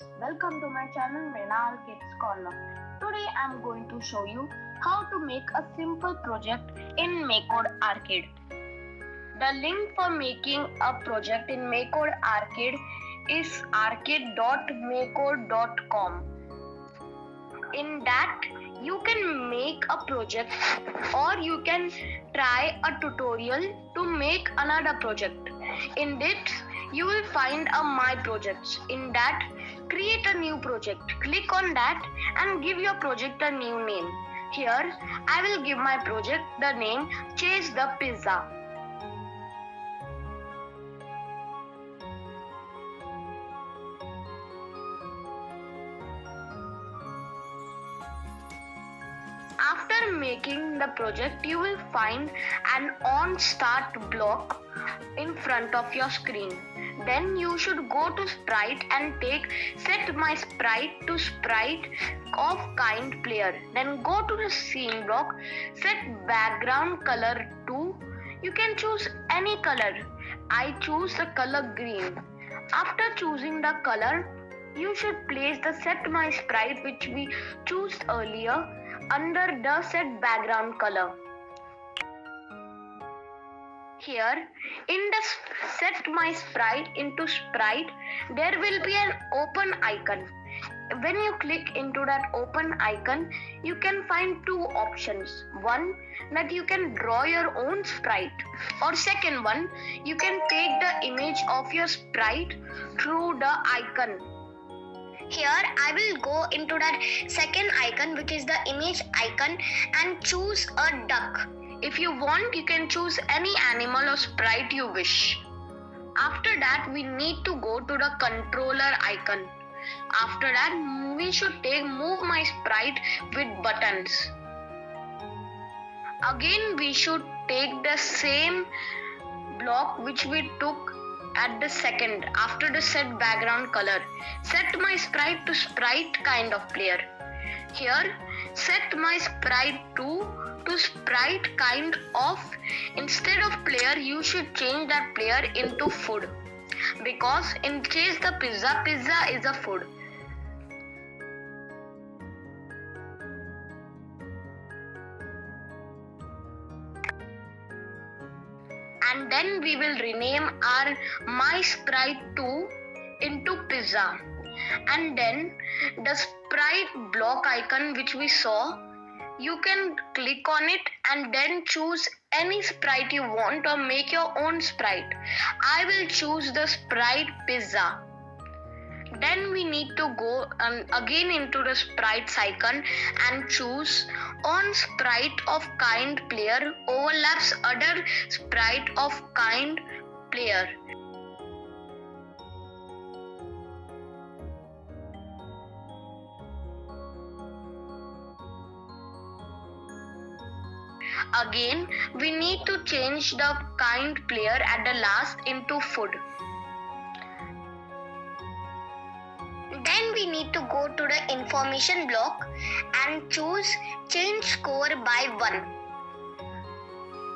Welcome to my channel Mrinal Kids Corner. Today I am going to show you how to make a simple project in Makecode Arcade. The link for making a project in Makecode Arcade is arcade.makecode.com. In that you can make a project or you can try a tutorial to make another project. In this you will find a my projects. In that create a new project. Click on that and give your project a new name. Here I will give my project the name Chase the Pizza. After making the project, you will find an on start block in front of your screen. Then you should go to sprite and take set my sprite to sprite of kind player. Then go to the scene block, set background color to, you can choose any color. I choose the color green. After choosing the color, you should place the set my sprite which we chose earlier under the set background color. Here in the set my sprite into sprite, there will be an open icon. When you click into that open icon, you can find two options. One, that you can draw your own sprite, or second one, you can take the image of your sprite through the icon. Here I will go into that second icon, which is the image icon, and choose a duck. If you want, you can choose any animal or sprite you wish. After that, we need to go to the controller icon. After that, we should take move my sprite with buttons. Again, we should take the same block which we took at the second after the set background color. Set my sprite to sprite kind of player. Here set my sprite to sprite kind of, instead of player you should change that player into food, because in Chase the Pizza, pizza is a food. And then we will rename our my sprite 2 into pizza. And then the sprite block icon which we saw, you can click on it and then choose any sprite you want or make your own sprite. I will choose the sprite pizza. Then we need to go again into the sprites icon and choose on sprite of kind player overlaps other sprite of kind player. Again, we need to change the kind player at the last into food. Then we need to go to the information block and choose change score by 1.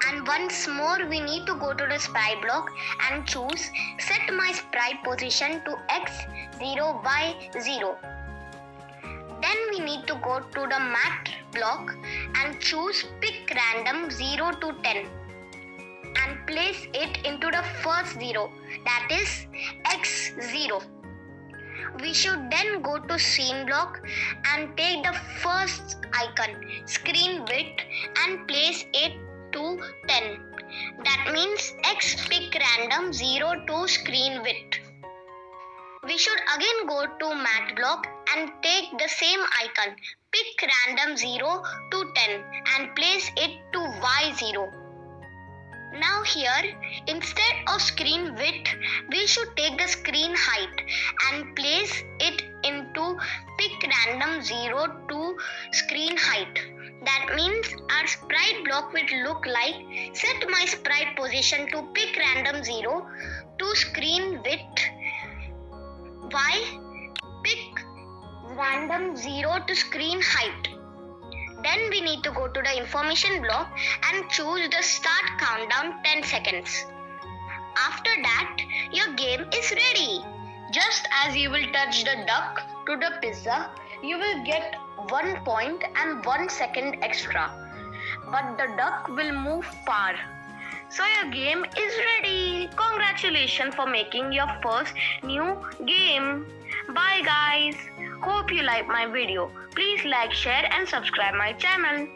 And once more we need to go to the sprite block and choose set my sprite position to x0 by 0. Then we need to go to the math block and choose pick random 0 to 10 and place it into the first 0, that is x0. We should then go to scene block and take the first icon screen width and place it to 10. That means x pick random 0 to screen width. We should again go to math block and take the same icon pick random 0 to 10 and place it to y0. Now here, instead of screen width, we should take the screen height and place it into pick random 0 to screen height. That means our sprite block will look like set my sprite position to pick random 0 to screen width y pick random 0 to screen height. Then we need to go to the information block and choose the start countdown 10 seconds. After that, your game is ready. Just as you will touch the duck to the pizza, you will get 1 point and 1 second extra. But the duck will move far. So your game is ready. Congratulations for making your first new game. Bye guys. Hope you like my video. Please like, share and subscribe my channel.